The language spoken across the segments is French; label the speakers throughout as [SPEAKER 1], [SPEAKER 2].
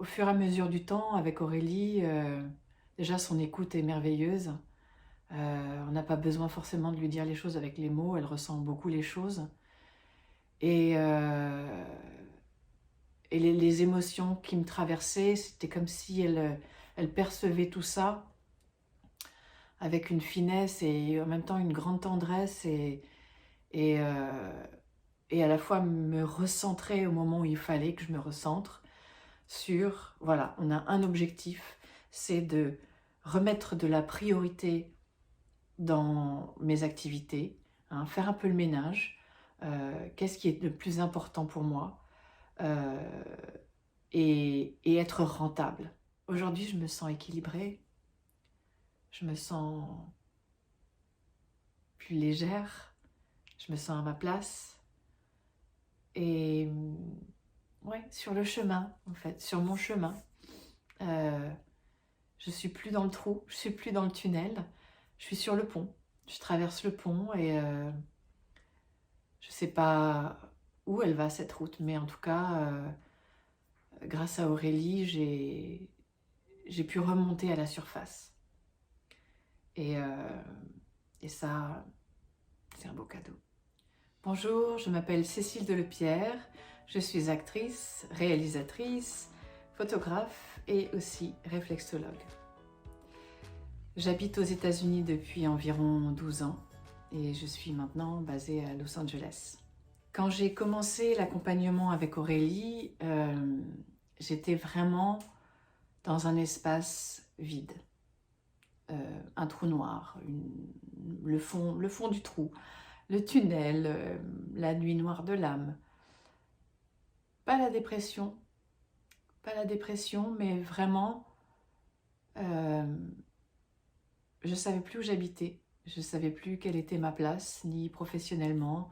[SPEAKER 1] Au fur et à mesure du temps, avec Aurélie, déjà son écoute est merveilleuse. On n'a pas besoin forcément de lui dire les choses avec les mots, elle ressent beaucoup les choses. Et, euh, et les émotions qui me traversaient, c'était comme si elle percevait tout ça avec une finesse et en même temps une grande tendresse et, euh, et à la fois me recentrer au moment où il fallait que je me recentre sur, voilà, on a un objectif, c'est de remettre de la priorité dans mes activités, hein, faire un peu le ménage, qu'est-ce qui est le plus important pour moi, euh, et être rentable. Aujourd'hui, je me sens équilibrée, je me sens plus légère, je me sens à ma place, et ouais, sur le chemin, en fait, sur mon chemin. Euh, je suis plus dans le trou, je suis plus dans le tunnel, je suis sur le pont. Je traverse le pont et je sais pas où elle va cette route, mais en tout cas, grâce à Aurélie, j'ai pu remonter à la surface. Et, euh, et ça, c'est un beau cadeau. Bonjour, je m'appelle Cécile Delepierre, je suis actrice, réalisatrice, photographe et aussi réflexologue. J'habite aux États-Unis depuis environ 12 ans et je suis maintenant basée à Los Angeles. Quand j'ai commencé l'accompagnement avec Aurélie, j'étais vraiment dans un espace vide, un trou noir, le fond du trou, le tunnel, la nuit noire de l'âme. Pas la dépression, mais vraiment, je ne savais plus où j'habitais, je ne savais plus quelle était ma place, ni professionnellement,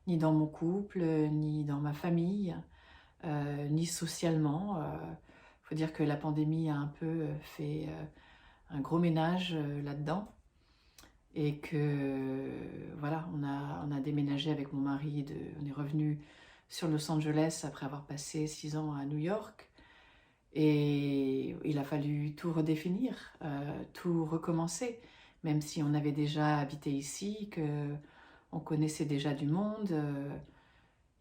[SPEAKER 1] ni dans mon couple, ni dans ma famille, ni socialement. Faut dire que la pandémie a un peu fait un gros ménage là-dedans et que voilà, on a déménagé avec mon mari, on est revenu sur Los Angeles après avoir passé 6 ans à New York et il a fallu tout redéfinir, tout recommencer, même si on avait déjà habité ici, que on connaissait déjà du monde.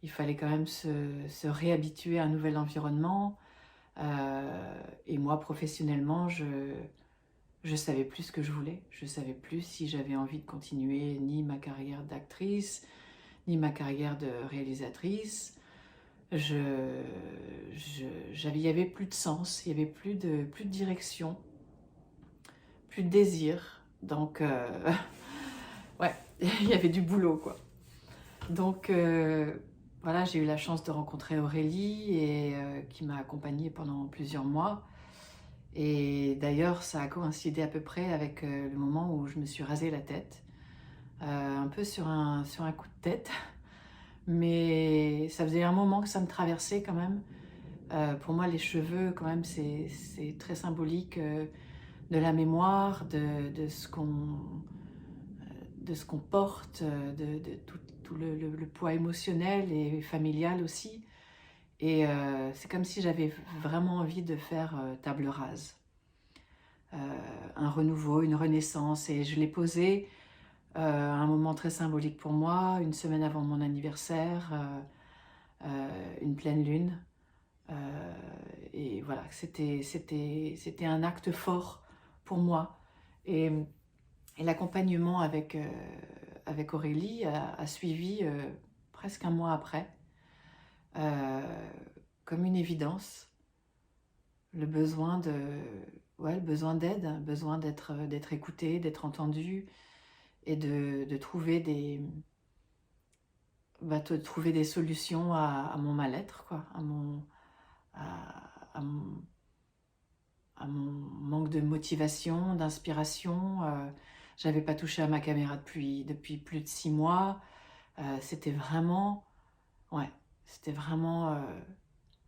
[SPEAKER 1] Il fallait quand même se réhabituer à un nouvel environnement. Et moi, professionnellement, je savais plus ce que je voulais. Je savais plus si j'avais envie de continuer ni ma carrière d'actrice, ni ma carrière de réalisatrice. Il y avait plus de sens, il y avait plus de direction, plus de désir. Donc, ouais, il y avait du boulot, quoi. Donc, voilà, j'ai eu la chance de rencontrer Aurélie et qui m'a accompagnée pendant plusieurs mois. Et d'ailleurs, ça a coïncidé à peu près avec le moment où je me suis rasé la tête, un peu sur un coup de tête, mais ça faisait un moment que ça me traversait quand même. Pour moi, les cheveux, quand même, c'est très symbolique de la mémoire, de ce qu'on porte, de tout le poids émotionnel et familial aussi. Et c'est comme si j'avais vraiment envie de faire table rase. Un renouveau, une renaissance. Et je l'ai posé à un moment très symbolique pour moi, une semaine avant mon anniversaire, une pleine lune. Et voilà, c'était un acte fort pour moi. Et, et l'accompagnement avec Aurélie a suivi presque un mois après, euh, comme une évidence, le besoin de, ouais, le besoin d'aide, besoin d'être écouté, d'être entendu et de trouver de trouver des solutions à mon mal-être, quoi, à mon, à mon manque de motivation, d'inspiration. J'avais pas touché à ma caméra depuis plus de 6 mois. C'était vraiment, ouais, c'était vraiment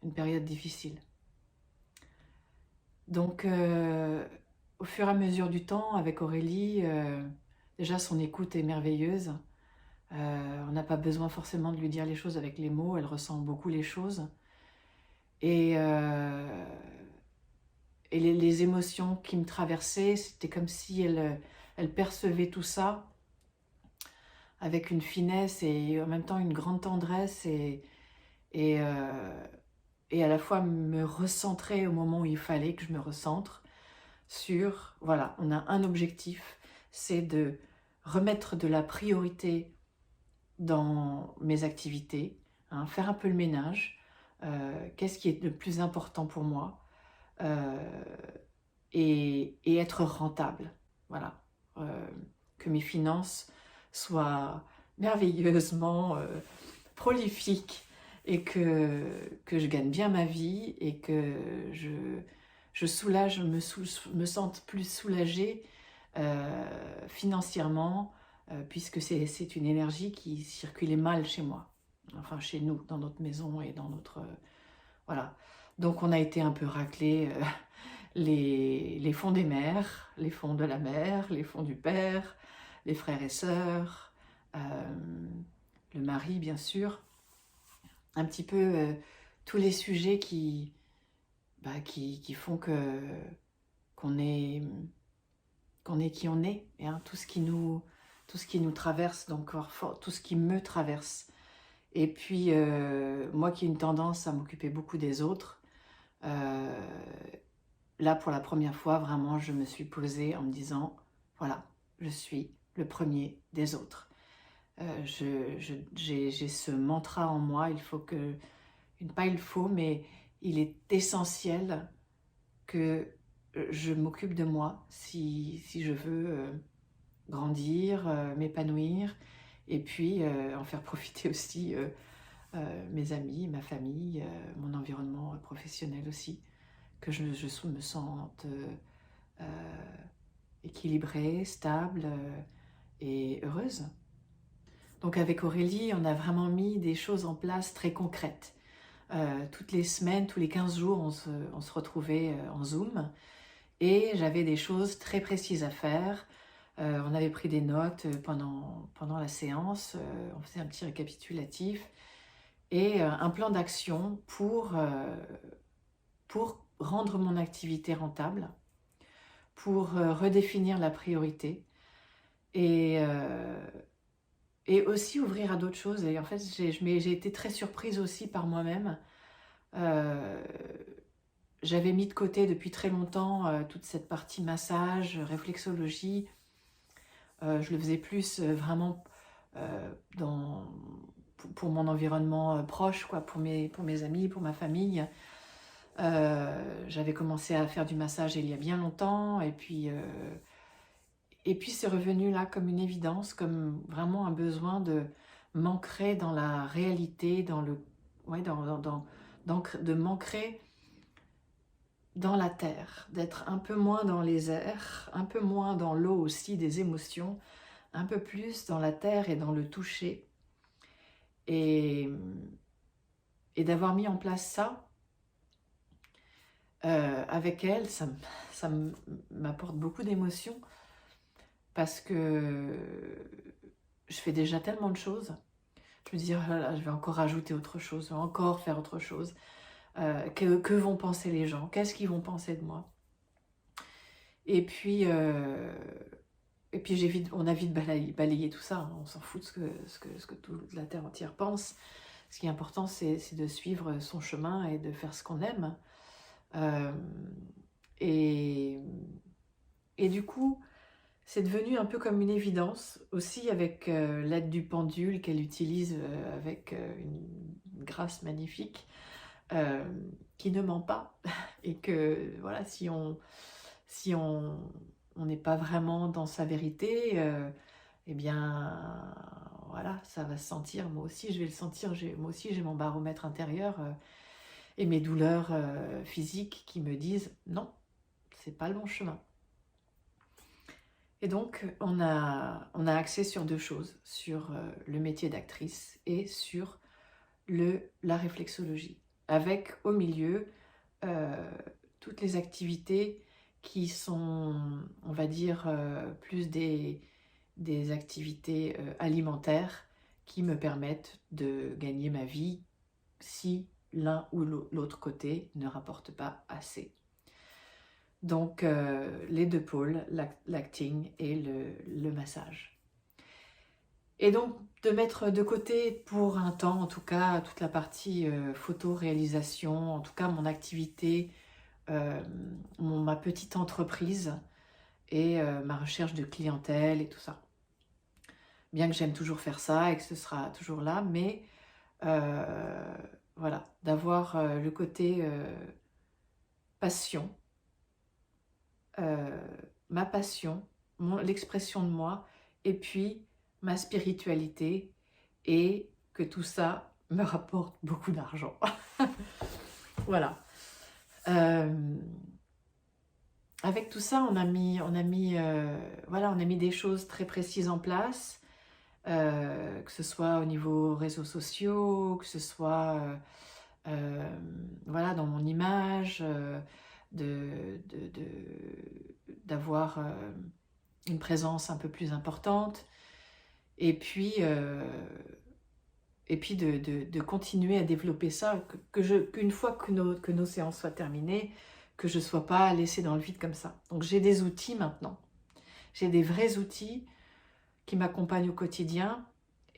[SPEAKER 1] une période difficile. Donc, au fur et à mesure du temps, avec Aurélie, déjà son écoute est merveilleuse. On n'a pas besoin forcément de lui dire les choses avec les mots, elle ressent beaucoup les choses. Et et les émotions qui me traversaient, c'était comme si elle percevait tout ça avec une finesse et en même temps une grande tendresse et, euh, et à la fois me recentrer au moment où il fallait que je me recentre sur, voilà, on a un objectif, c'est de remettre de la priorité dans mes activités, hein, faire un peu le ménage, qu'est-ce qui est le plus important pour moi, euh, et être rentable, voilà, que mes finances soient merveilleusement prolifiques et que je gagne bien ma vie et que je soulage, me sente plus soulagée financièrement, puisque c'est une énergie qui circulait mal chez moi, enfin chez nous, dans notre maison et dans notre... voilà. Donc on a été un peu raclés, les fonds des mères, les fonds de la mère, les fonds du père, les frères et sœurs, le mari bien sûr, un petit peu tous les sujets qui font qu'on est qui on est, hein, tout ce qui nous traverse, donc tout ce qui me traverse. Et puis moi qui ai une tendance à m'occuper beaucoup des autres, là pour la première fois vraiment je me suis posée en me disant voilà, je suis le premier des autres. J'ai ce mantra en moi, pas il faut, mais il est essentiel que je m'occupe de moi si je veux grandir, m'épanouir, et puis en faire profiter aussi mes amis, ma famille, mon environnement professionnel aussi, que je me sente équilibrée, stable et heureuse. Donc avec Aurélie, on a vraiment mis des choses en place très concrètes. Toutes les semaines, tous les 15 jours, on se retrouvait en Zoom et j'avais des choses très précises à faire. On avait pris des notes pendant la séance, on faisait un petit récapitulatif et un plan d'action pour rendre mon activité rentable, pour redéfinir la priorité et, et aussi ouvrir à d'autres choses. Et en fait, j'ai été très surprise aussi par moi-même. J'avais mis de côté depuis très longtemps toute cette partie massage, réflexologie. Je le faisais plus vraiment pour mon environnement proche, quoi, pour mes amis, pour ma famille. J'avais commencé à faire du massage il y a bien longtemps et puis c'est revenu là comme une évidence, comme vraiment un besoin de m'ancrer dans la réalité, ouais, de m'ancrer dans la terre, d'être un peu moins dans les airs, un peu moins dans l'eau aussi des émotions, un peu plus dans la terre et dans le toucher. Et d'avoir mis en place ça avec elle, ça m'apporte beaucoup d'émotions parce que je fais déjà tellement de choses. Je me dis, oh là là, je vais encore rajouter autre chose, je vais encore faire autre chose. Que vont penser les gens? Qu'est-ce qu'ils vont penser de moi? Et puis on a vite balayé tout ça, hein. On s'en fout de ce que toute la Terre entière pense. Ce qui est important, c'est de suivre son chemin et de faire ce qu'on aime. Et du coup, c'est devenu un peu comme une évidence, aussi avec l'aide du pendule qu'elle utilise avec une grâce magnifique, qui ne ment pas. Et que voilà, si on n'est pas vraiment dans sa vérité, eh bien voilà, ça va se sentir. Moi aussi, je vais le sentir. Moi aussi, j'ai mon baromètre intérieur et mes douleurs physiques qui me disent non, c'est pas le bon chemin. Et donc, on a axé sur deux choses, sur le métier d'actrice et sur la réflexologie, avec au milieu toutes les activités qui sont, on va dire, plus des activités alimentaires qui me permettent de gagner ma vie si l'un ou l'autre côté ne rapporte pas assez. Donc, les deux pôles, l'acting et le massage. Et donc, de mettre de côté pour un temps, en tout cas, toute la partie photo-réalisation, en tout cas mon activité, ma petite entreprise et ma recherche de clientèle et tout ça. Bien que j'aime toujours faire ça et que ce sera toujours là, mais voilà, d'avoir le côté passion, ma passion, l'expression de moi, et puis ma spiritualité, et que tout ça me rapporte beaucoup d'argent. Voilà. Avec tout ça, on a mis des choses très précises en place, que ce soit au niveau réseaux sociaux, que ce soit voilà, dans mon image, d'avoir une présence un peu plus importante, et puis de continuer à développer ça, qu'une fois que nos séances soient terminées, que je ne sois pas laissée dans le vide comme ça. Donc j'ai des outils maintenant, j'ai des vrais outils qui m'accompagnent au quotidien,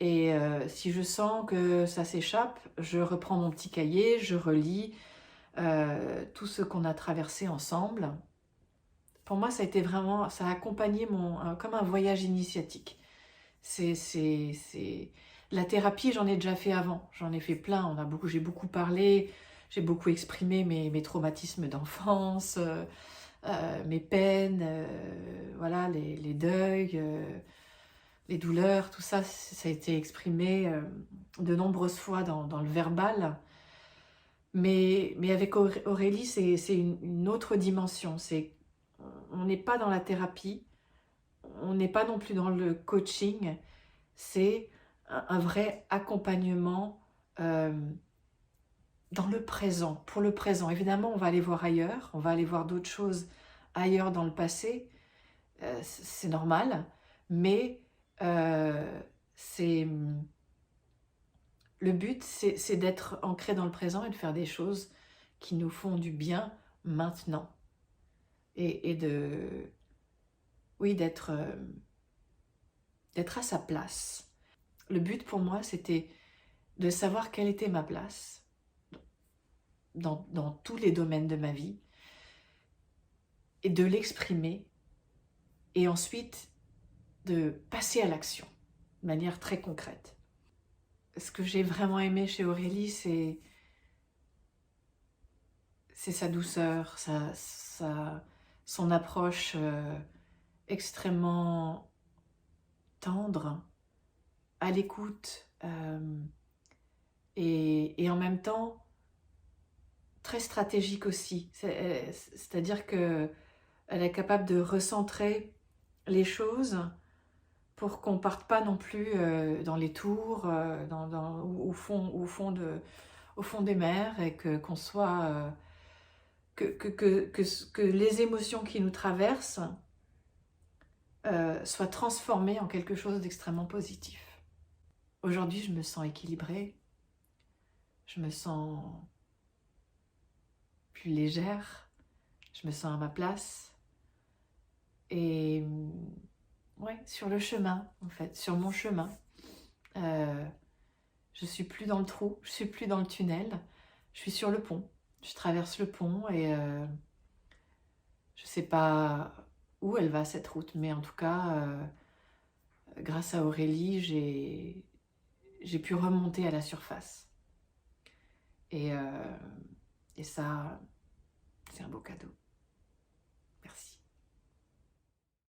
[SPEAKER 1] et si je sens que ça s'échappe, je reprends mon petit cahier, je relis tout ce qu'on a traversé ensemble. Pour moi, ça a été vraiment, ça a accompagné comme un voyage initiatique. La thérapie, j'en ai déjà fait avant, j'en ai fait plein, j'ai beaucoup parlé, j'ai beaucoup exprimé mes traumatismes d'enfance, mes peines, voilà, les deuils, les douleurs, tout ça, ça a été exprimé de nombreuses fois dans le verbal. Mais avec Aurélie, c'est une autre dimension. On n'est pas dans la thérapie, on n'est pas non plus dans le coaching, c'est un vrai accompagnement dans le présent, pour le présent. Évidemment, on va aller voir ailleurs, on va aller voir d'autres choses ailleurs dans le passé, c'est normal, mais le but, c'est d'être ancré dans le présent et de faire des choses qui nous font du bien maintenant. Et oui, d'être à sa place. Le but pour moi, c'était de savoir quelle était ma place dans tous les domaines de ma vie, et de l'exprimer, et ensuite de passer à l'action de manière très concrète. Ce que j'ai vraiment aimé chez Aurélie, c'est sa douceur, son approche extrêmement tendre, à l'écoute, et en même temps très stratégique aussi. C'est-à-dire qu'elle est capable de recentrer les choses pour qu'on ne parte pas non plus dans les tours, au fond des mers, et qu'on soit... que les émotions qui nous traversent soient transformées en quelque chose d'extrêmement positif. Aujourd'hui, je me sens équilibrée, je me sens plus légère, je me sens à ma place, et ouais, sur le chemin, en fait, sur mon chemin. Je suis plus dans le trou, je suis plus dans le tunnel, je suis sur le pont. Je traverse le pont, et je sais pas où elle va, cette route, mais en tout cas, grâce à Aurélie, j'ai pu remonter à la surface. Et ça, c'est un beau cadeau. Merci.